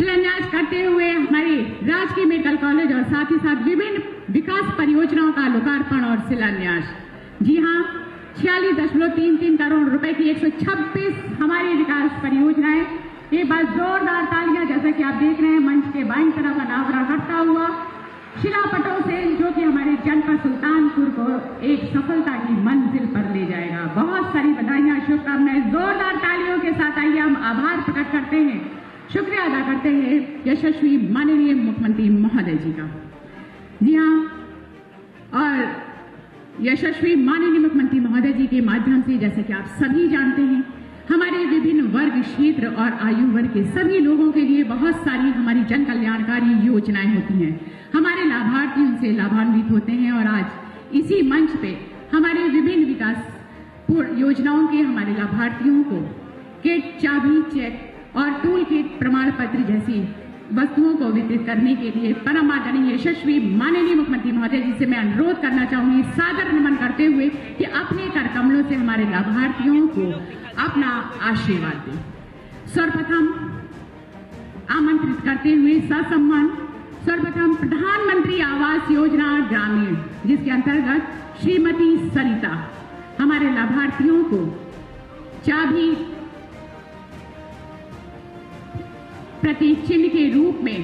शिलान्यास करते हुए हमारे राजकीय मेडिकल कॉलेज और साथ ही साथ विभिन्न विकास परियोजनाओं का लोकार्पण और शिलान्यास। जी हाँ, 46.33 करोड़ रुपए की 126 हमारी विकास परियोजनाएं। एक बार जोरदार तालियां, जैसा कि आप देख रहे हैं मंच के बाईं तरफ अनावरण करता हुआ शिलापटों से, जो कि हमारे जनपद सुल्तानपुर को एक सफलता की मंजिल पर ले जाएगा। बहुत सारी बधाइयां, शुभकामनाएं। जोरदार तालियों के साथ आइए हम आभार प्रकट करते हैं, शुक्रिया अदा करते हैं यशस्वी माननीय मुख्यमंत्री महोदय जी का। जी हाँ, और यशस्वी माननीय मुख्यमंत्री महोदय जी के माध्यम से, जैसे कि आप सभी जानते हैं, हमारे विभिन्न वर्ग, क्षेत्र और आयु वर्ग के सभी लोगों के लिए बहुत सारी हमारी जन कल्याणकारी योजनाएं होती हैं। हमारे लाभार्थी उनसे लाभान्वित होते हैं और आज इसी मंच पे हमारे विभिन्न विकास योजनाओं के हमारे लाभार्थियों को किट, चाबी, चेक और टूल किट, प्रमाण पत्र जैसी वस्तुओं को वितरित करने के लिए परम आदरणीय यशस्वी माननीय मुख्यमंत्री महोदय जी से मैं अनुरोध करना चाहूंगी, सादर नमन करते हुए, कि अपने कर कमलों से हमारे लाभार्थियों को अपना आशीर्वाद दें। सर्वप्रथम आमंत्रित करते हुए ससम्मान सर्वप्रथम प्रधानमंत्री आवास योजना ग्रामीण, जिसके अंतर्गत श्रीमती सरिता हमारे लाभार्थियों को चाबी प्रतीक चिन्ह के रूप में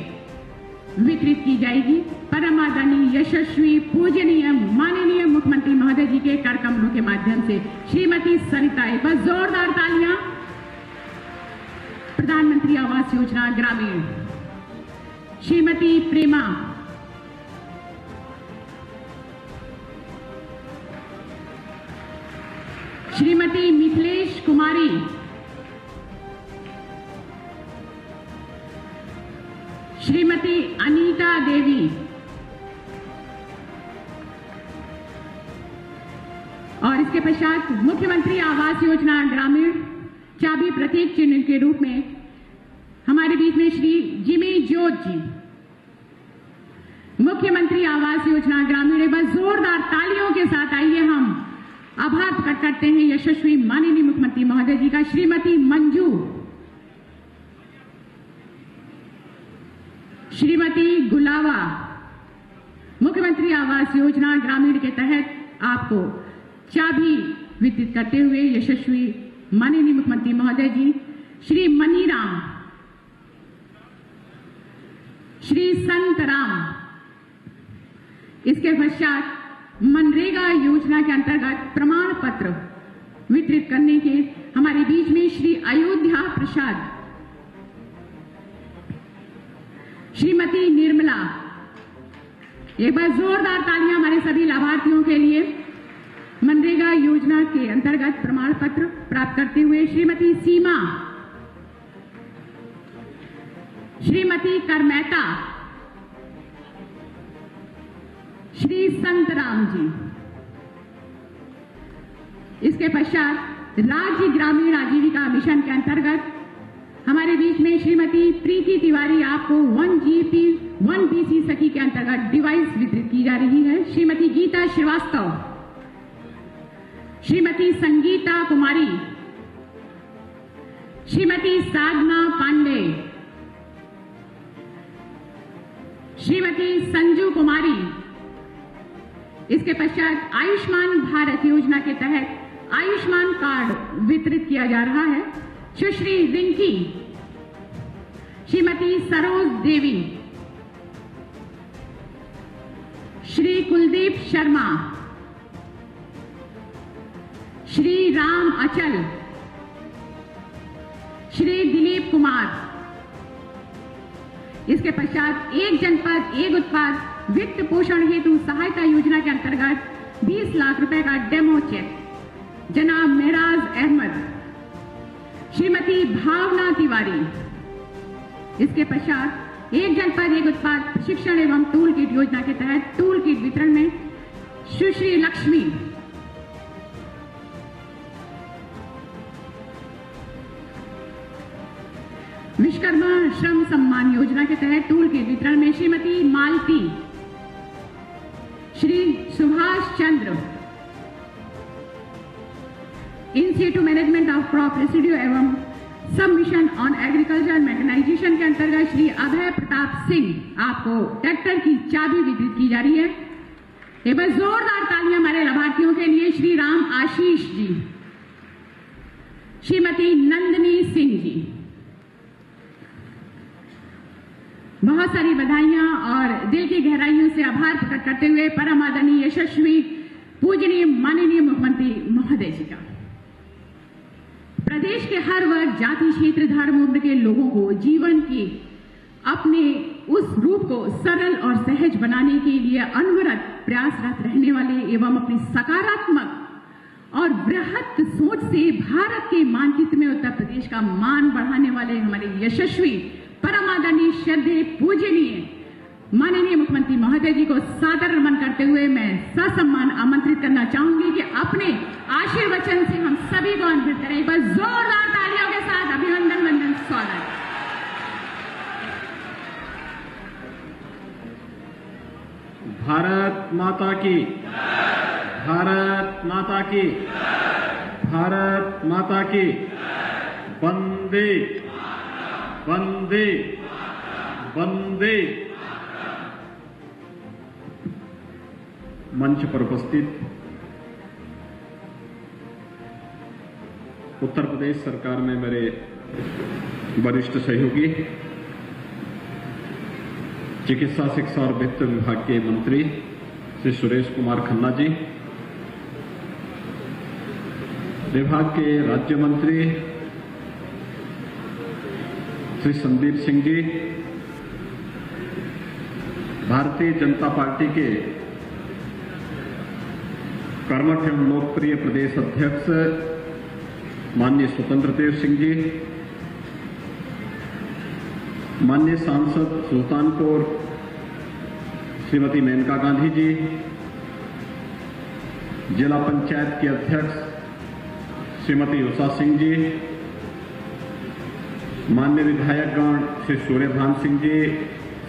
वितरित की जाएगी। परम आदरणीय यशस्वी पूजनीय माननीय मुख्यमंत्री महोदय जी के कर कमलों के माध्यम से श्रीमती सरिता, एक बार जोरदार तालियां। प्रधानमंत्री आवास योजना ग्रामीण श्रीमती प्रेमा, श्रीमती मिथिलेश कुमारी, श्रीमती अनीता देवी और इसके पश्चात मुख्यमंत्री आवास योजना ग्रामीण चाबी प्रतीक चिन्ह के रूप में हमारे बीच में श्री जिमी जोत जी, मुख्यमंत्री आवास योजना ग्रामीण। एक बार जोरदार तालियों के साथ आइए हम आभार प्रकट करते हैं यशस्वी माननीय मुख्यमंत्री महोदय जी का। श्रीमती मंजू, श्रीमती गुलावा, मुख्यमंत्री आवास योजना ग्रामीण के तहत आपको चाबी वितरित करते हुए यशस्वी माननीय मुख्यमंत्री महोदय जी। श्री मनीराम, श्री संतराम, इसके पश्चात मनरेगा योजना के अंतर्गत प्रमाण पत्र वितरित करने के हमारे बीच में श्री अयोध्या प्रसाद, श्रीमती निर्मला। एक बार जोरदार तालियां हमारे सभी लाभार्थियों के लिए। मनरेगा योजना के अंतर्गत प्रमाण पत्र प्राप्त करते हुए श्रीमती सीमा, श्रीमती करमेता, श्री संतराम जी। इसके पश्चात राज्य ग्रामीण आजीविका मिशन के अंतर्गत हमारे बीच में श्रीमती प्रीति तिवारी, आपको 1GP 1BC सखी के अंतर्गत डिवाइस वितरित की जा रही है। श्रीमती गीता श्रीवास्तव, श्रीमती संगीता कुमारी, श्रीमती साधना पांडे, श्रीमती संजू कुमारी। इसके पश्चात आयुष्मान भारत योजना के तहत आयुष्मान कार्ड वितरित किया जा रहा है। सुश्री रिंकी, श्रीमती सरोज देवी, श्री कुलदीप शर्मा, श्री राम अचल, श्री दिलीप कुमार। इसके पश्चात एक जनपद एक उत्पाद वित्त पोषण हेतु सहायता योजना के अंतर्गत 20 लाख रुपए का डेमो चेक जनाब मेराज अहमद, श्रीमती भावना तिवारी। इसके पश्चात एक जनपद एक उत्पाद प्रशिक्षण एवं टूल किट योजना के तहत टूल किट वितरण में सुश्री लक्ष्मी, विश्वकर्मा श्रम सम्मान योजना के तहत टूल किट वितरण में Shrimati Malati, Shri Subhash Chandra, institute management of crop residue एवं sub mission on agriculture mechanisation के अंतर्गत श्री अभय प्रताप सिंह आपको ट्रैक्टर की चाबी वितरित की जा रही है। एक बार जोरदार तालियां हमारे लाभार्थियों के लिए। श्री राम आशीष जी, श्रीमती नंदिनी सिंह जी, बहुत सारी बधाइयां और दिल की गहराइयों से आभार प्रकट करते हुए परम आदरणीय यशस्वी पूजनीय माननीय मुख्यमंत्री महोदय जी का प्रदेश के हर वर्ग, जाति, क्षेत्र, धर्म, उम्र के लोगों को जीवन के अपने उस रूप को सरल और सहज बनाने के लिए अनवरत प्रयासरत रहने वाले एवं अपनी सकारात्मक और बृहत सोच से भारत के मानचित्र में उत्तर प्रदेश का मान बढ़ाने वाले हमारे यशस्वी परम आदरणीय श्रद्धेय पूजनीय माननीय मुख्यमंत्री महोदय जी को सादर नमन करते हुए मैं ससम्मान आमंत्रित करना चाहूंगी कि अपने आशीर्वचन से हम सभी को अन्वित करें। एक बार जोरदार तालियों के साथ अभिनंदन वंदन स्वागत। भारत माता की, भारत माता की, भारत माता की, वंदे वंदे वंदे। मंच पर उपस्थित उत्तर प्रदेश सरकार में मेरे वरिष्ठ सहयोगी, चिकित्सा शिक्षा और वित्त विभाग के मंत्री श्री सुरेश कुमार खन्ना जी, विभाग के राज्य मंत्री श्री संदीप सिंह जी, भारतीय जनता पार्टी के कर्मठ एवं लोकप्रिय प्रदेश अध्यक्ष माननीय स्वतंत्र देव सिंह जी, माननीय सांसद सुल्तानपुर श्रीमती मेनका गांधी जी, जिला पंचायत के अध्यक्ष श्रीमती उषा सिंह जी, माननीय विधायकगण श्री सूर्यभान सिंह जी,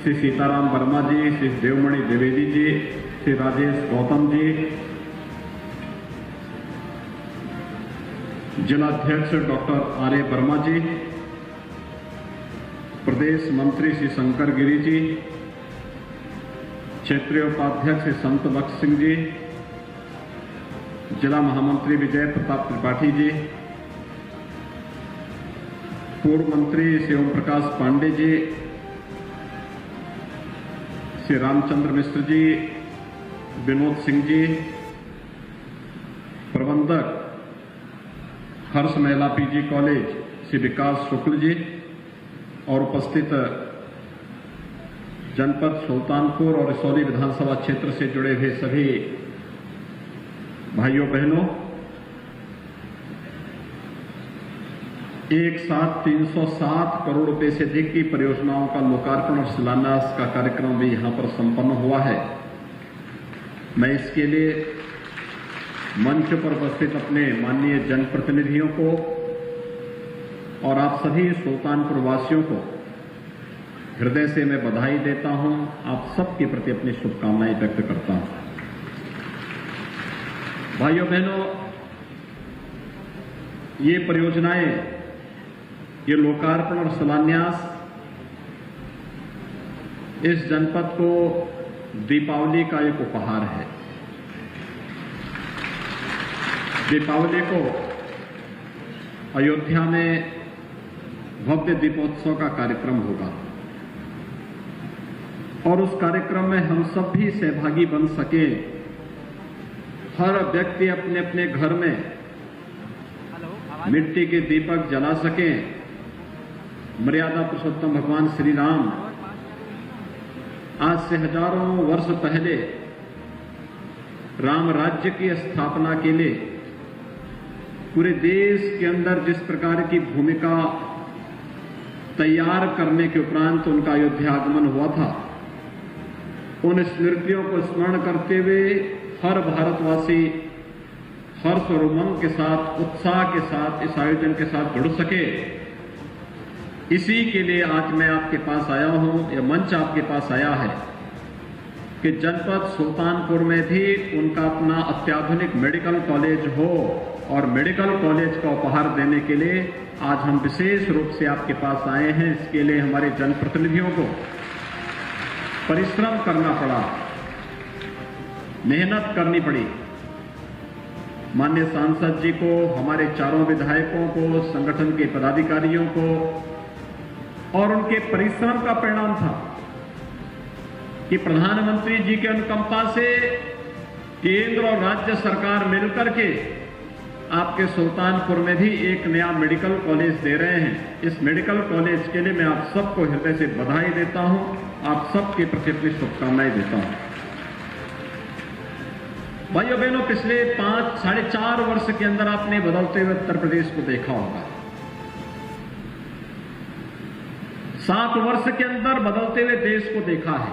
श्री सीताराम वर्मा जी, श्री देवमणि द्विवेदी जी, श्री राजेश गौतम जी, जिला अध्यक्ष डॉक्टर आर.ए. वर्मा जी, प्रदेश मंत्री श्री शंकर गिरी जी, क्षेत्रीय उपाध्यक्ष श्री संत बख्श सिंह जी, जिला महामंत्री विजय प्रताप त्रिपाठी जी, पूर्व मंत्री श्री ओम प्रकाश पांडे जी, श्री रामचंद्र मिश्र जी, विनोद सिंह जी, प्रबंधक हर्ष महिला पीजी कॉलेज श्री विकास शुक्ल जी और उपस्थित जनपद सुल्तानपुर और इसौली विधानसभा क्षेत्र से जुड़े हुए सभी भाइयों बहनों, एक साथ 307 करोड़ रुपए से अधिक की परियोजनाओं का लोकार्पण और शिलान्यास का कार्यक्रम भी यहां पर संपन्न हुआ है। मैं इसके लिए मंच पर उपस्थित अपने माननीय जनप्रतिनिधियों को और आप सभी सुल्तानपुर वासियों को हृदय से मैं बधाई देता हूं। आप सबके प्रति अपनी शुभकामनाएं व्यक्त करता हूं। भाइयों बहनों, ये परियोजनाएं, ये लोकार्पण और शिलान्यास इस जनपद को दीपावली का एक उपहार है। दीपावली को अयोध्या में भव्य दीपोत्सव का कार्यक्रम होगा और उस कार्यक्रम में हम सब भी सहभागी बन सके। हर व्यक्ति अपने अपने घर में मिट्टी के दीपक जला सके। मर्यादा पुरुषोत्तम भगवान श्री राम आज से हजारों वर्ष पहले राम राज्य की स्थापना के लिए पूरे देश के अंदर जिस प्रकार की भूमिका तैयार करने के उपरांत उनका अयोध्या आगमन हुआ था, उन स्मृतियों को स्मरण करते हुए हर भारतवासी हर्ष और उमंग के साथ, उत्साह के साथ इस आयोजन के साथ जुड़ सके। इसी के लिए आज मैं आपके पास आया हूं, यह मंच आपके पास आया है कि जनपद सुल्तानपुर में भी उनका अपना अत्याधुनिक मेडिकल कॉलेज हो और मेडिकल कॉलेज का उपहार देने के लिए आज हम विशेष रूप से आपके पास आए हैं। इसके लिए हमारे जनप्रतिनिधियों को परिश्रम करना पड़ा, मेहनत करनी पड़ी। माननीय सांसद जी को, हमारे चारों विधायकों को, संगठन के पदाधिकारियों को और उनके परिश्रम का परिणाम था कि प्रधानमंत्री जी के अनुकंपा से केंद्र और राज्य सरकार मिलकर के आपके सुल्तानपुर में भी एक नया मेडिकल कॉलेज दे रहे हैं। इस मेडिकल कॉलेज के लिए मैं आप सबको हृदय से बधाई देता हूं, आप सबके प्रति अपनी शुभकामनाएं देता हूं। भाइयों बहनों, पिछले 5-4.5 वर्ष के अंदर आपने बदलते हुए उत्तर प्रदेश को देखा होगा। 7 वर्ष के अंदर बदलते हुए देश को देखा है।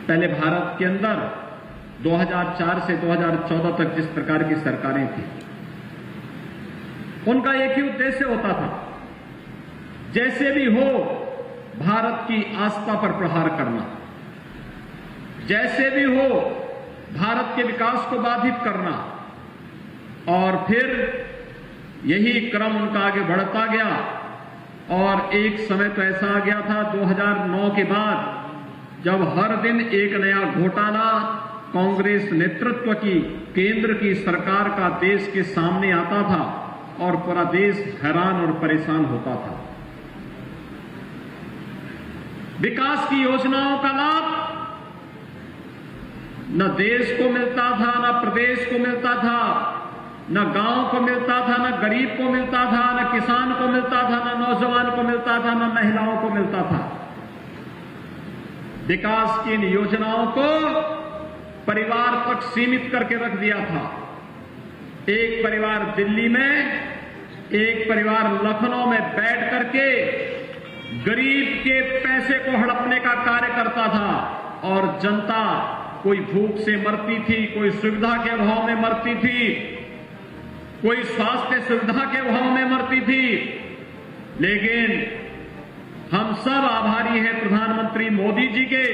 पहले भारत के अंदर 2004 से 2014 तक जिस प्रकार की सरकारें थी, उनका एक ही उद्देश्य होता था, जैसे भी हो भारत की आस्था पर प्रहार करना, जैसे भी हो भारत के विकास को बाधित करना। और फिर यही क्रम उनका आगे बढ़ता गया और एक समय तो ऐसा आ गया था 2009 के बाद, जब हर दिन एक नया घोटाला कांग्रेस नेतृत्व की केंद्र की सरकार का देश के सामने आता था और पूरा देश हैरान और परेशान होता था। विकास की योजनाओं का लाभ न देश को मिलता था, न प्रदेश को मिलता था, न गांव को मिलता था, न गरीब को मिलता था, न किसान को मिलता था, न नौजवान को मिलता था, न महिलाओं को मिलता था। विकास की इन योजनाओं को परिवार तक सीमित करके रख दिया था। एक परिवार दिल्ली में, एक परिवार लखनऊ में बैठ करके गरीब के पैसे को हड़पने का कार्य करता था और जनता कोई भूख से मरती थी, कोई सुविधा के अभाव में मरती थी, कोई स्वास्थ्य सुविधा के अभाव में मरती थी। लेकिन हम सब आभारी हैं प्रधानमंत्री मोदी जी के,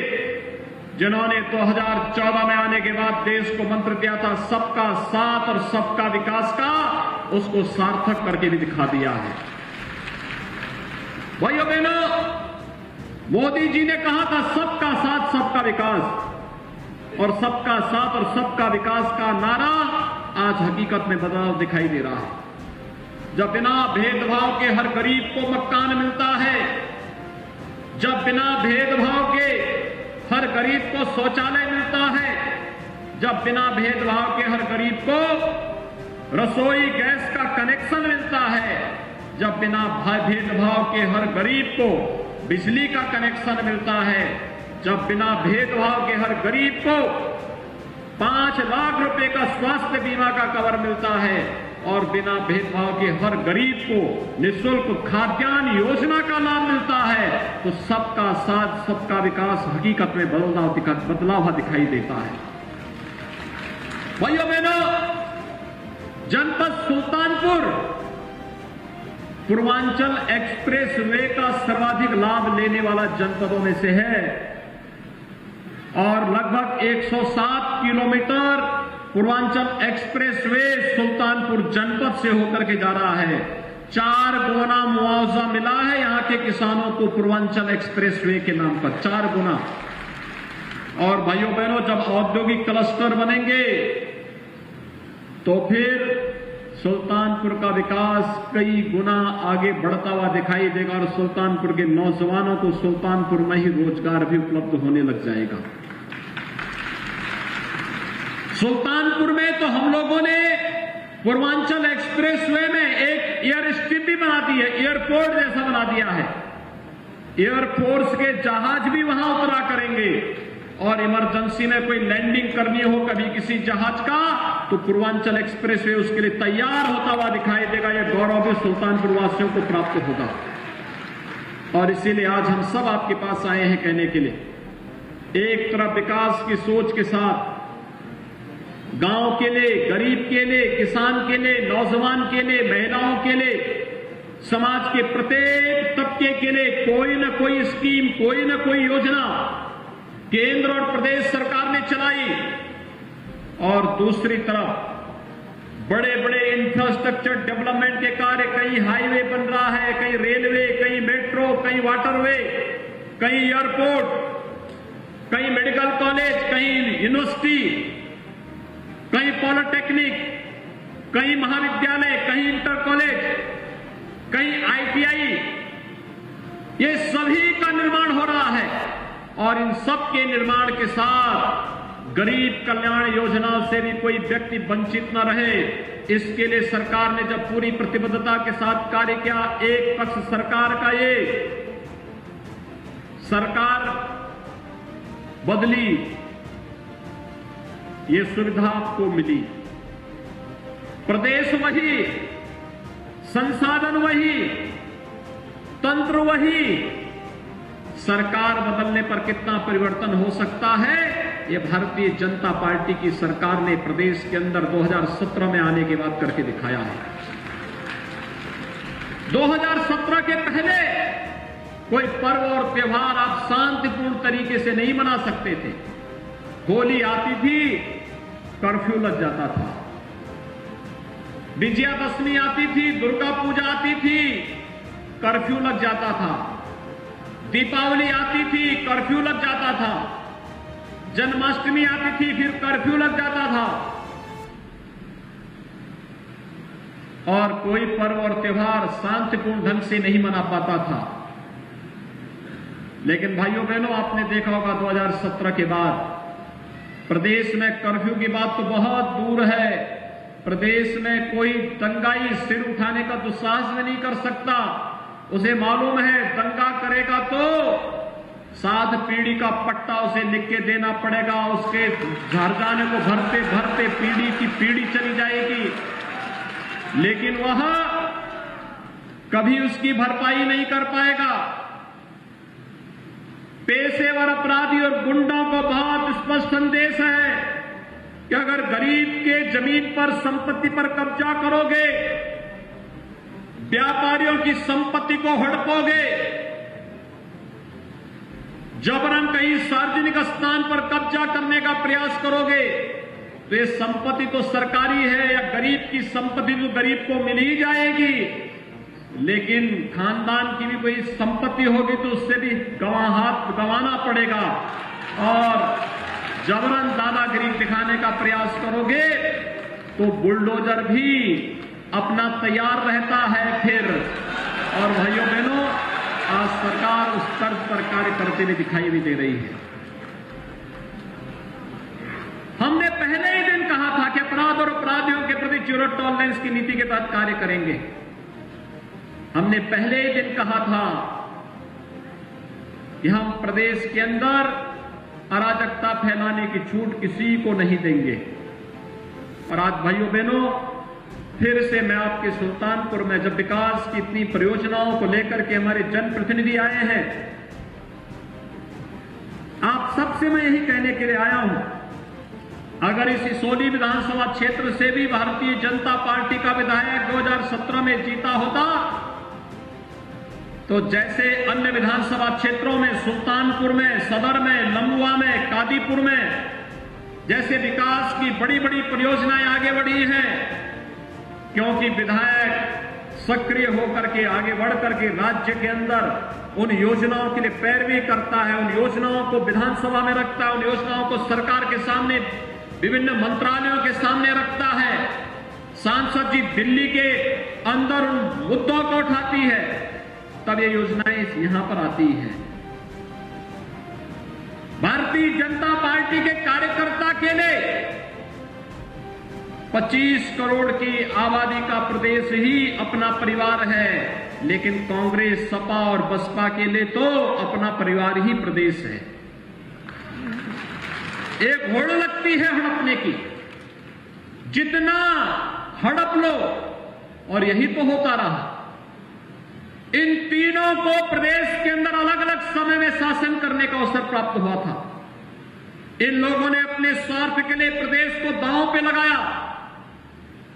जिन्होंने 2014 में आने के बाद देश को मंत्र दिया था सबका साथ और सबका विकास का, उसको सार्थक करके भी दिखा दिया है। भाइयों बहनों, मोदी जी ने कहा था सबका साथ सबका विकास, और सबका साथ और सबका विकास का नारा आज हकीकत में बदलाव दिखाई दे रहा है। जब बिना भेदभाव के हर गरीब को मकान मिलता है, जब बिना भेदभाव के हर गरीब को शौचालय मिलता है, जब बिना भेदभाव के हर गरीब को रसोई गैस का कनेक्शन मिलता है, जब बिना भेदभाव के हर गरीब को बिजली का कनेक्शन मिलता है, जब बिना भेदभाव के हर गरीब को 5 लाख रुपए का स्वास्थ्य बीमा का कवर मिलता है और बिना भेदभाव के हर गरीब को निःशुल्क खाद्यान्न योजना का लाभ मिलता है, तो सबका साथ सबका विकास हकीकत में बदलाव दिखाई देता है। भाइयों बहनों, जनपद सुल्तानपुर पूर्वांचल एक्सप्रेस वे का सर्वाधिक लाभ लेने वाला जनपदों में से है और लगभग 107 kilometre Purvanchal express way Sultanpur जनपद से होकर के जा रहा है। 4 गुना मुआवजा मिला है यहां के किसानों को पूर्वांचल एक्सप्रेस वे के नाम पर, 4 गुना। और भाइयों बहनों, जब औद्योगिक क्लस्टर बनेंगे तो फिर सुल्तानपुर का विकास कई गुना आगे बढ़ता हुआ दिखाई देगा और सुल्तानपुर के नौजवानों को सुल्तानपुर में ही रोजगार भी उपलब्ध होने लग जाएगा। सुल्तानपुर में तो हम लोगों ने पूर्वांचल एक्सप्रेसवे में एक एयर स्ट्रिप भी बना दी है, एयरपोर्ट जैसा बना दिया है। एयरफोर्स के जहाज भी वहां उतरा करेंगे और इमरजेंसी में कोई लैंडिंग करनी हो कभी किसी जहाज का, तो पूर्वांचल एक्सप्रेसवे उसके लिए तैयार होता हुआ दिखाई देगा। यह गौरव भी सुल्तानपुर वासियों को प्राप्त होगा और इसीलिए आज हम सब आपके पास आए हैं कहने के लिए, एक तरफ विकास की सोच के साथ गांव के लिए, गरीब के लिए, किसान के लिए, नौजवान के लिए, महिलाओं के लिए, समाज के प्रत्येक तबके के लिए कोई न कोई स्कीम, कोई न कोई योजना केंद्र और प्रदेश सरकार ने चलाई और दूसरी तरफ बड़े बड़े इंफ्रास्ट्रक्चर डेवलपमेंट के कार्य, कहीं हाईवे बन रहा है, कहीं रेलवे, कहीं मेट्रो, कहीं वाटरवे, कहीं एयरपोर्ट, कहीं मेडिकल कॉलेज, कहीं यूनिवर्सिटी, कहीं पॉलिटेक्निक, कहीं महाविद्यालय, कहीं इंटर कॉलेज, कहीं आईटीआई, ये सभी का निर्माण हो रहा है। और इन सब के निर्माण के साथ गरीब कल्याण योजना से भी कोई व्यक्ति वंचित न रहे, इसके लिए सरकार ने जब पूरी प्रतिबद्धता के साथ कार्य किया, एक पक्ष सरकार का ये सरकार बदली, ये सुविधा आपको मिली, प्रदेश वही, संसाधन वही, तंत्र वही, सरकार बदलने पर कितना परिवर्तन हो सकता है, ये भारतीय जनता पार्टी की सरकार ने प्रदेश के अंदर 2017 में आने के बाद करके दिखाया है। 2017 के पहले कोई पर्व और त्योहार आप शांतिपूर्ण तरीके से नहीं मना सकते थे। होली आती थी, कर्फ्यू लग जाता था। विजयादशमी आती थी, दुर्गा पूजा आती थी, कर्फ्यू लग जाता था। दीपावली आती थी, कर्फ्यू लग जाता था। जन्माष्टमी आती थी, फिर कर्फ्यू लग जाता था। और कोई पर्व और त्योहार शांतिपूर्ण ढंग से नहीं मना पाता था। लेकिन भाइयों बहनों, आपने देखा होगा 2017 के बाद प्रदेश में कर्फ्यू की बात तो बहुत दूर है। प्रदेश में कोई दंगाई सिर उठाने का दुस्साहस भी नहीं कर सकता। उसे मालूम है दंगा करेगा तो 7 पीढ़ी का पट्टा उसे लिख के देना पड़ेगा। उसके घर जाने को भरते भरते पीढ़ी की पीढ़ी चली जाएगी, लेकिन वह कभी उसकी भरपाई नहीं कर पाएगा। पेशेवर अपराधी और गुंडों को बहुत स्पष्ट संदेश है कि अगर गरीब के जमीन पर, संपत्ति पर कब्जा करोगे, व्यापारियों की संपत्ति को हड़पोगे, जबरन कहीं सार्वजनिक स्थान पर कब्जा करने का प्रयास करोगे, तो ये संपत्ति तो सरकारी है या गरीब की संपत्ति तो गरीब को मिल ही जाएगी, लेकिन खानदान की भी कोई संपत्ति होगी तो उससे भी हाथ गंवाना पड़ेगा। और जबरन दादागिरी दिखाने का प्रयास करोगे तो बुलडोजर भी अपना तैयार रहता है फिर। और भाइयों बहनों, आज सरकार उस तर्ज पर कार्य करते हुए दिखाई भी दे रही है। हमने पहले ही दिन कहा था कि अपराध और अपराधियों के प्रति जीरो टॉलरेंस की नीति के तहत कार्य करेंगे। हमने पहले ही दिन कहा था कि हम प्रदेश के अंदर अराजकता फैलाने की छूट किसी को नहीं देंगे। और आज भाइयों बहनों, फिर से मैं आपके सुल्तानपुर में जब विकास की इतनी परियोजनाओं को लेकर के हमारे जनप्रतिनिधि आए हैं, आप सबसे मैं यही कहने के लिए आया हूं, अगर इस सोली विधानसभा क्षेत्र से भी भारतीय जनता पार्टी का विधायक 2017 में जीता होता, तो जैसे अन्य विधानसभा क्षेत्रों में, सुल्तानपुर में, सदर में, लंबुआ में, कादीपुर में जैसे विकास की बड़ी बड़ी परियोजनाएं आगे बढ़ी हैं, क्योंकि विधायक सक्रिय होकर के आगे बढ़ करके राज्य के अंदर उन योजनाओं के लिए पैरवी करता है, उन योजनाओं को विधानसभा में रखता है, उन योजनाओं को सरकार के सामने, विभिन्न मंत्रालयों के सामने रखता है। सांसद जी दिल्ली के अंदर उन मुद्दों को उठाती है, तब ये योजनाएं यहां पर आती हैं। भारतीय जनता पार्टी के कार्यकर्ता के लिए 25 करोड़ की आबादी का प्रदेश ही अपना परिवार है, लेकिन कांग्रेस, सपा और बसपा के लिए तो अपना परिवार ही प्रदेश है। एक होड़ लगती है हड़पने की, जितना हड़प लो, और यही तो होता रहा। इन तीनों को प्रदेश के अंदर अलग अलग समय में शासन करने का अवसर प्राप्त हुआ था। इन लोगों ने अपने स्वार्थ के लिए प्रदेश को दांव पे लगाया,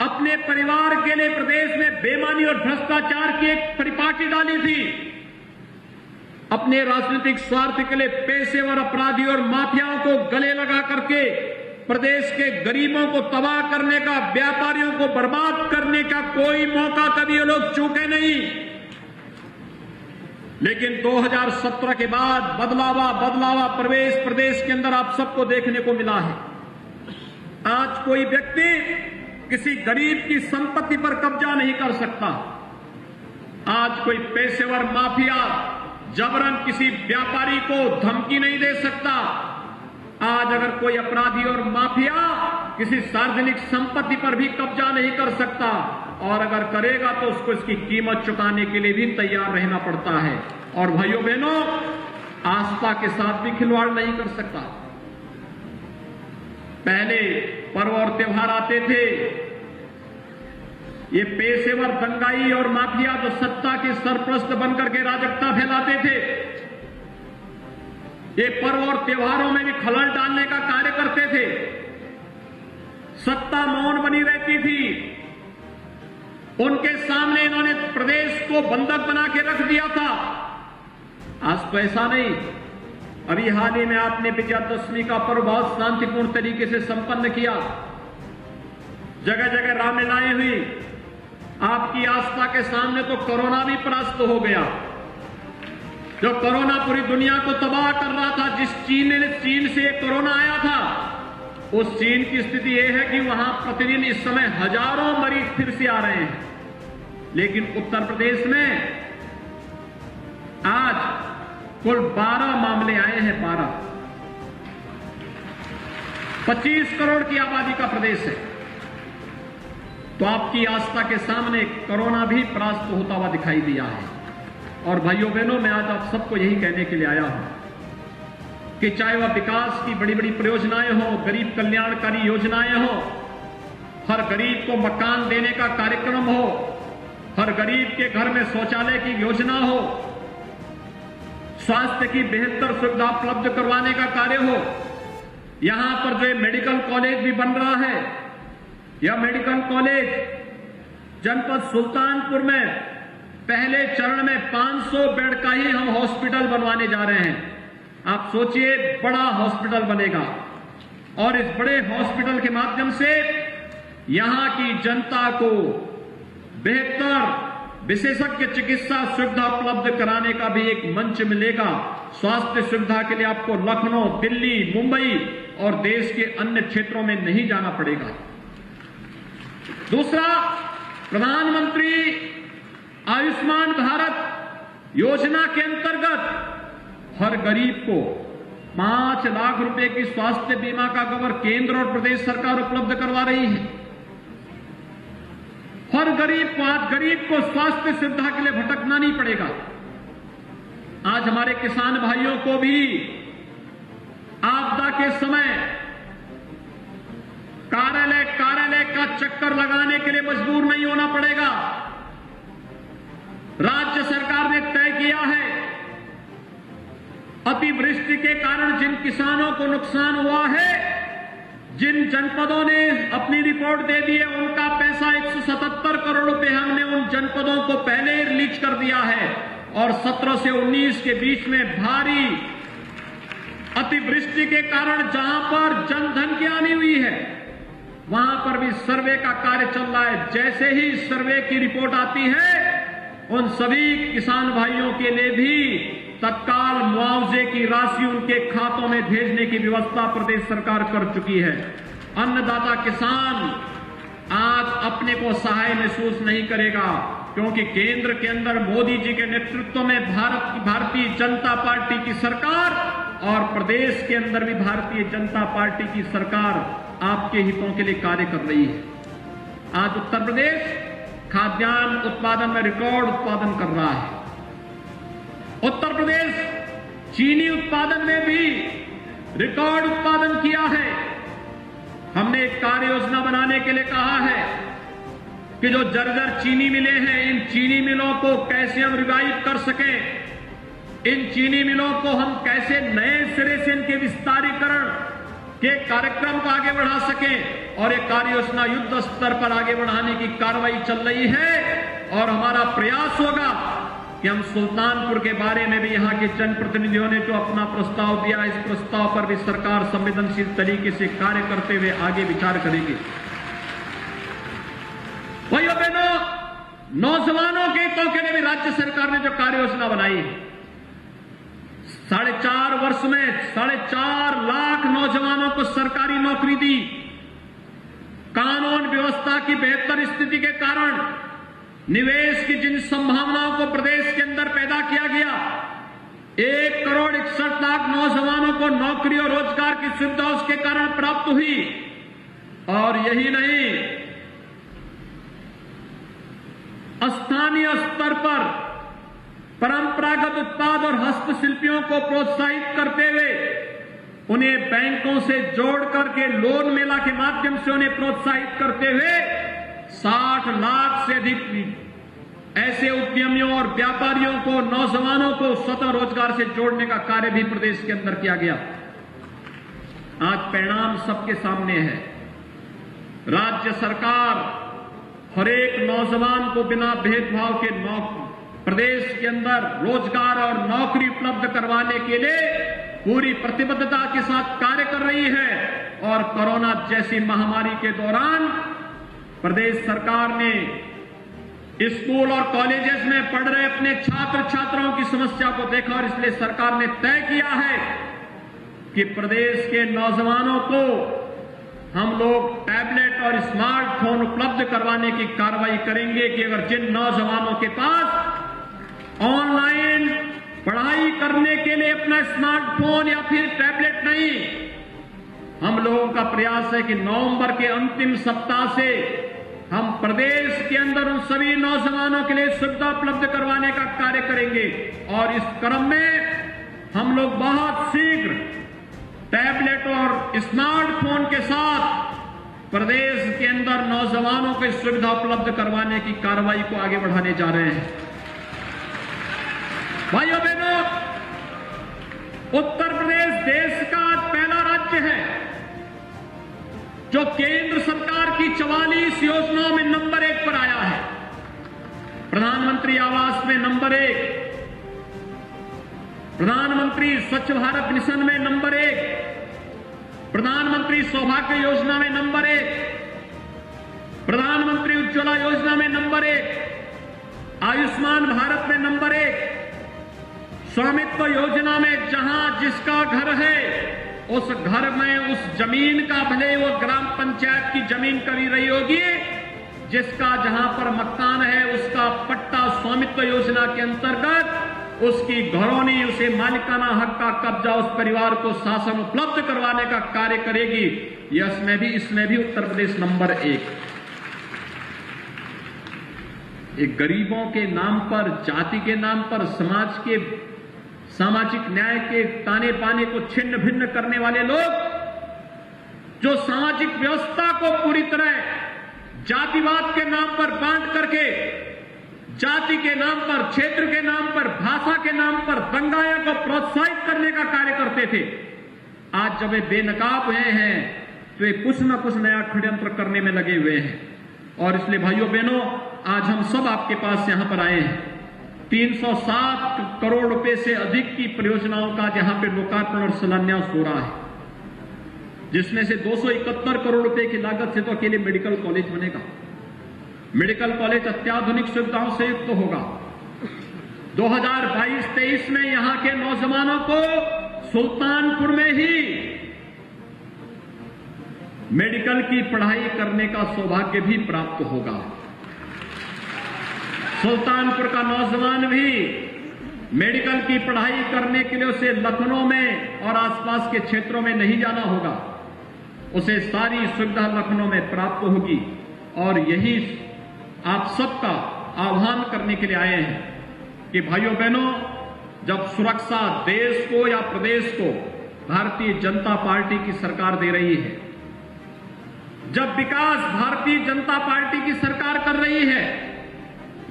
अपने परिवार के लिए प्रदेश में बेईमानी और भ्रष्टाचार की एक परिपाटी डाली थी। अपने राजनीतिक स्वार्थ के लिए पेशेवर अपराधी और माफियाओं को गले लगा करके प्रदेश के गरीबों को तबाह करने का, व्यापारियों को बर्बाद करने का कोई मौका कभी ये लोग चूके नहीं। लेकिन 2017 के बाद बदलावा प्रदेश के अंदर आप सबको देखने को मिला है। आज कोई व्यक्ति किसी गरीब की संपत्ति पर कब्जा नहीं कर सकता। आज कोई पेशेवर माफिया जबरन किसी व्यापारी को धमकी नहीं दे सकता। आज अगर कोई अपराधी और माफिया किसी सार्वजनिक संपत्ति पर भी कब्जा नहीं कर सकता, और अगर करेगा तो उसको इसकी कीमत चुकाने के लिए भी तैयार रहना पड़ता है। और भाइयों बहनों, आस्था के साथ भी खिलवाड़ नहीं कर सकता। पहले पर्व और त्योहार आते थे, ये पेशेवर दंगाई और माफिया जो सत्ता के सरपरस्त बनकर के राजकता फैलाते थे, ये पर्व और त्योहारों में भी खलल डालने का कार्य करते थे। सत्ता मौन बनी रहती थी, उनके सामने इन्होंने प्रदेश को बंधक बना के रख दिया था। आज तो ऐसा नहीं। अभी हाल ही में आपने विजयादशमी का पर्व बहुत शांतिपूर्ण तरीके से संपन्न किया। जगह जगह रामलीलाएं हुई। आपकी आस्था के सामने तो कोरोना भी परास्त हो गया। जो कोरोना पूरी दुनिया को तबाह कर रहा था, जिस चीन से कोरोना आया था, उस चीन की स्थिति यह है कि वहां प्रतिदिन इस समय हजारों मरीज फिर से आ रहे हैं। लेकिन उत्तर प्रदेश में आज कुल 12 मामले आए हैं। 25 करोड़ की आबादी का प्रदेश है। तो आपकी आस्था के सामने कोरोना भी परास्त होता हुआ दिखाई दिया है। और भाइयों बहनों, मैं आज आप सबको यही कहने के लिए आया हूं कि चाहे वह विकास की बड़ी बड़ी परियोजनाएं हो, गरीब कल्याणकारी योजनाएं हो, हर गरीब को मकान देने का कार्यक्रम हो, हर गरीब के घर में शौचालय की योजना हो, स्वास्थ्य की बेहतर सुविधा उपलब्ध करवाने का कार्य हो, यहां पर जो मेडिकल कॉलेज भी बन रहा है, यह मेडिकल कॉलेज जनपद सुल्तानपुर में पहले चरण में 500 बेड का ही हम हॉस्पिटल बनवाने जा रहे हैं। आप सोचिए, बड़ा हॉस्पिटल बनेगा और इस बड़े हॉस्पिटल के माध्यम से यहां की जनता को बेहतर विशेषज्ञ चिकित्सा सुविधा उपलब्ध कराने का भी एक मंच मिलेगा। स्वास्थ्य सुविधा के लिए आपको लखनऊ, दिल्ली, मुंबई और देश के अन्य क्षेत्रों में नहीं जाना पड़ेगा। दूसरा, प्रधानमंत्री आयुष्मान भारत योजना के अंतर्गत हर गरीब को 5 लाख रुपए की स्वास्थ्य बीमा का कवर केंद्र और प्रदेश सरकार उपलब्ध करवा रही है। हर गरीब को स्वास्थ्य सुविधा के लिए भटकना नहीं पड़ेगा। आज हमारे किसान भाइयों को भी आपदा के समय कार्यालय का चक्कर लगाने के लिए मजबूर नहीं होना पड़ेगा। राज्य सरकार ने तय किया है, अतिवृष्टि के कारण जिन किसानों को नुकसान हुआ है, जिन जनपदों ने अपनी रिपोर्ट दे दी है, उनका पैसा 177 करोड़ रुपए हमने उन जनपदों को पहले ही रिलीज कर दिया है। और 17 से 19 के बीच में भारी अतिवृष्टि के कारण जहां पर जनधन की हानि हुई है, वहां पर भी सर्वे का कार्य चल रहा है। जैसे ही सर्वे की रिपोर्ट आती है, उन सभी किसान भाइयों के लिए भी तत्काल मुआवजे की राशि उनके खातों में भेजने की व्यवस्था प्रदेश सरकार कर चुकी है। अन्नदाता किसान आज अपने को सहाय महसूस नहीं करेगा, क्योंकि केंद्र के अंदर मोदी जी के नेतृत्व में भारतीय जनता पार्टी की सरकार और प्रदेश के अंदर भी भारतीय जनता पार्टी की सरकार आपके हितों के लिए कार्य कर रही है। आज उत्तर प्रदेश खाद्यान्न उत्पादन में रिकॉर्ड उत्पादन कर रहा है। उत्तर प्रदेश चीनी उत्पादन में भी रिकॉर्ड उत्पादन किया है। हमने एक कार्य योजना बनाने के लिए कहा है कि जो जर्जर चीनी मिलें हैं, इन चीनी मिलों को कैसे हम रिवाइव कर सकें, इन चीनी मिलों को हम कैसे नए सिरे से इनके विस्तारीकरण के कार्यक्रम को आगे बढ़ा सकें। और एक कार्य योजना युद्ध स्तर पर आगे बढ़ाने की कार्रवाई चल रही है। और हमारा प्रयास होगा कि हम सुल्तानपुर के बारे में भी यहां के जनप्रतिनिधियों ने जो अपना प्रस्ताव दिया, इस प्रस्ताव पर भी सरकार संवेदनशील तरीके से कार्य करते हुए आगे विचार करेगी। भाइयों बहनों, नौजवानों के हितों के लिए भी राज्य सरकार ने जो कार्य योजना बनाई, 4.5 वर्ष में 4.5 लाख नौजवानों को सरकारी नौकरी दी। कानून व्यवस्था की बेहतर स्थिति के कारण निवेश की जिन संभावनाओं को प्रदेश के अंदर पैदा किया गया, 1,61,00,000 नौजवानों को नौकरी और रोजगार की सुविधा उसके कारण प्राप्त हुई। और यही नहीं, स्थानीय स्तर पर परंपरागत उत्पाद और हस्तशिल्पियों को प्रोत्साहित करते हुए उन्हें बैंकों से जोड़ करके लोन मेला के माध्यम से उन्हें प्रोत्साहित करते हुए 60 लाख से अधिक ऐसे उद्यमियों और व्यापारियों को, नौजवानों को स्वतः रोजगार से जोड़ने का कार्य भी प्रदेश के अंदर किया गया। आज परिणाम सबके सामने है। राज्य सरकार हर एक नौजवान को बिना भेदभाव के प्रदेश के अंदर रोजगार और नौकरी उपलब्ध करवाने के लिए पूरी प्रतिबद्धता के साथ कार्य कर रही है। और कोरोना जैसी महामारी के दौरान प्रदेश सरकार ने स्कूल और कॉलेजेस में पढ़ रहे अपने छात्र छात्राओं की समस्या को देखा और इसलिए सरकार ने तय किया है कि प्रदेश के नौजवानों को हम लोग टैबलेट और स्मार्टफोन उपलब्ध करवाने की कार्रवाई करेंगे कि अगर जिन नौजवानों के पास ऑनलाइन पढ़ाई करने के लिए अपना स्मार्टफोन या फिर टैबलेट नहीं, हम लोगों का प्रयास है कि नवंबर के अंतिम सप्ताह से हम प्रदेश के अंदर उन सभी नौजवानों के लिए सुविधा उपलब्ध करवाने का कार्य करेंगे। और इस क्रम में हम लोग बहुत शीघ्र टैबलेट और स्मार्टफोन के साथ प्रदेश के अंदर नौजवानों को सुविधा उपलब्ध करवाने की कार्रवाई को आगे बढ़ाने जा रहे हैं। भाइयों बहनों, उत्तर प्रदेश देश का पहला राज्य है जो केंद्र सरकार की 44 योजनाओं में नंबर 1 पर आया है। प्रधानमंत्री आवास में नंबर 1, प्रधानमंत्री स्वच्छ भारत मिशन में नंबर 1, प्रधानमंत्री सौभाग्य योजना में नंबर 1, प्रधानमंत्री उज्ज्वला योजना में नंबर 1, आयुष्मान भारत में नंबर 1, स्वामित्व योजना में जहां जिसका घर है उस घर में उस जमीन का, भले वो ग्राम पंचायत की जमीन कभी रही होगी, जिसका जहां पर मकान है उसका पट्टा स्वामित्व योजना के अंतर्गत उसकी घरौनी, उसे मालिकाना हक का कब्जा उस परिवार को शासन उपलब्ध करवाने का कार्य करेगी। इसमें भी उत्तर प्रदेश नंबर 1। एक गरीबों के नाम पर, जाति के नाम पर, समाज के सामाजिक न्याय के ताने पाने को छिन्न भिन्न करने वाले लोग, जो सामाजिक व्यवस्था को पूरी तरह जातिवाद के नाम पर बांट करके, जाति के नाम पर, क्षेत्र के नाम पर, भाषा के नाम पर दंगाओं को प्रोत्साहित करने का कार्य करते थे, आज जब वे बेनकाब हुए हैं तो वे कुछ न कुछ नया षड्यंत्र करने में लगे हुए हैं। और इसलिए भाइयों बहनों, आज हम सब आपके पास यहां पर आए हैं। 307 करोड़ रुपए से अधिक की परियोजनाओं का यहां पे लोकार्पण और शिलान्यास हो रहा है, जिसमें से 271 करोड़ रुपए की लागत से तो अकेले मेडिकल कॉलेज बनेगा। मेडिकल कॉलेज अत्याधुनिक सुविधाओं से युक्त होगा। 2022-23 में यहां के नौजवानों को सुल्तानपुर में ही मेडिकल की पढ़ाई करने का सौभाग्य भी प्राप्त होगा। सुल्तानपुर का नौजवान भी मेडिकल की पढ़ाई करने के लिए उसे लखनऊ में और आसपास के क्षेत्रों में नहीं जाना होगा, उसे सारी सुविधा लखनऊ में प्राप्त होगी। और यही आप सबका आह्वान करने के लिए आए हैं कि भाइयों बहनों, जब सुरक्षा देश को या प्रदेश को भारतीय जनता पार्टी की सरकार दे रही है, जब विकास भारतीय जनता पार्टी की सरकार कर रही है,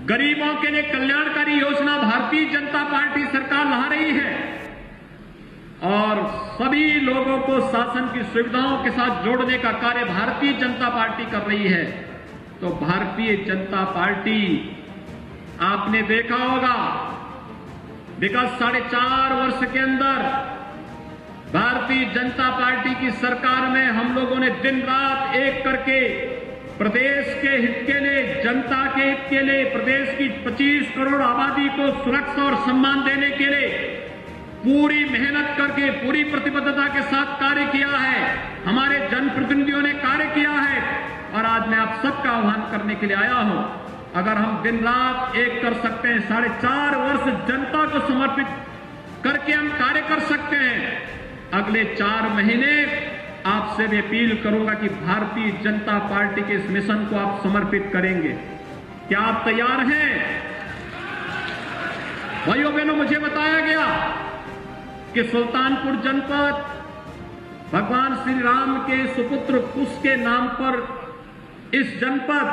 गरीबों के लिए कल्याणकारी योजना भारतीय जनता पार्टी सरकार ला रही है और सभी लोगों को शासन की सुविधाओं के साथ जोड़ने का कार्य भारतीय जनता पार्टी कर रही है, तो भारतीय जनता पार्टी, आपने देखा होगा विगत 4.5 वर्ष के अंदर भारतीय जनता पार्टी की सरकार में हम लोगों ने दिन रात एक करके प्रदेश के हित के लिए, जनता के हित के लिए, प्रदेश की 25 करोड़ आबादी को सुरक्षा और सम्मान देने के लिए पूरी मेहनत करके, पूरी प्रतिबद्धता के साथ कार्य किया है। हमारे जनप्रतिनिधियों ने कार्य किया है और आज मैं आप सबका आह्वान करने के लिए आया हूं। अगर हम दिन रात एक कर सकते हैं, 4.5 वर्ष जनता को समर्पित करके हम कार्य कर सकते हैं, अगले 4 महीने आपसे भी अपील करूंगा कि भारतीय जनता पार्टी के इस मिशन को आप समर्पित करेंगे। क्या आप तैयार हैं? भाइयों बहनों, मुझे बताया गया कि सुल्तानपुर जनपद भगवान श्री राम के सुपुत्र कुश के नाम पर इस जनपद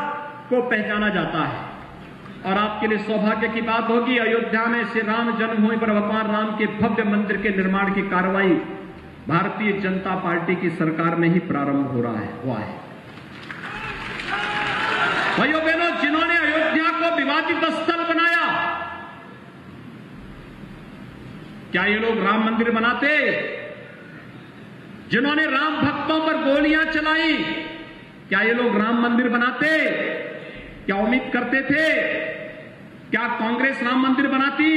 को पहचाना जाता है। और आपके लिए सौभाग्य की बात होगी, अयोध्या में श्री राम जन्मभूमि पर भगवान राम के भव्य मंदिर के निर्माण की कार्रवाई भारतीय जनता पार्टी की सरकार में ही प्रारंभ हुआ है। भाइयों बहनों, जिन्होंने अयोध्या को विवादित स्थल बनाया, क्या ये लोग राम मंदिर बनाते? जिन्होंने राम भक्तों पर गोलियां चलाई, क्या ये लोग राम मंदिर बनाते? क्या उम्मीद करते थे? क्या कांग्रेस राम मंदिर बनाती?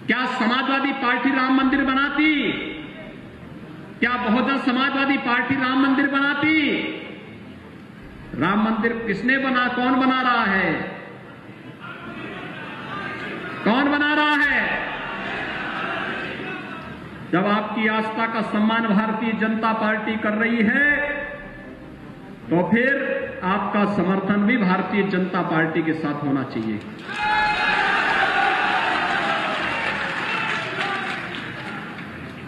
क्या समाजवादी पार्टी राम मंदिर बनाती? क्या बहुजन समाजवादी पार्टी राम मंदिर बनाती? राम मंदिर किसने बना? कौन बना रहा है? कौन बना रहा है? जब आपकी आस्था का सम्मान भारतीय जनता पार्टी कर रही है, तो फिर आपका समर्थन भी भारतीय जनता पार्टी के साथ होना चाहिए।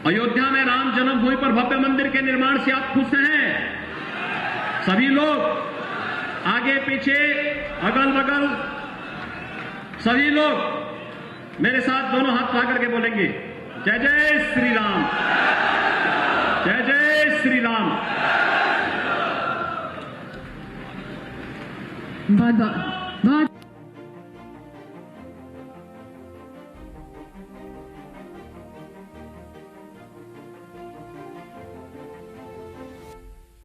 अयोध्या में राम जन्मभूमि पर भव्य मंदिर के निर्माण से आप खुश हैं? सभी लोग आगे पीछे, अगल बगल सभी लोग मेरे साथ दोनों हाथ उठा करके बोलेंगे, जय जय श्री राम, जय जय श्री राम। बहुत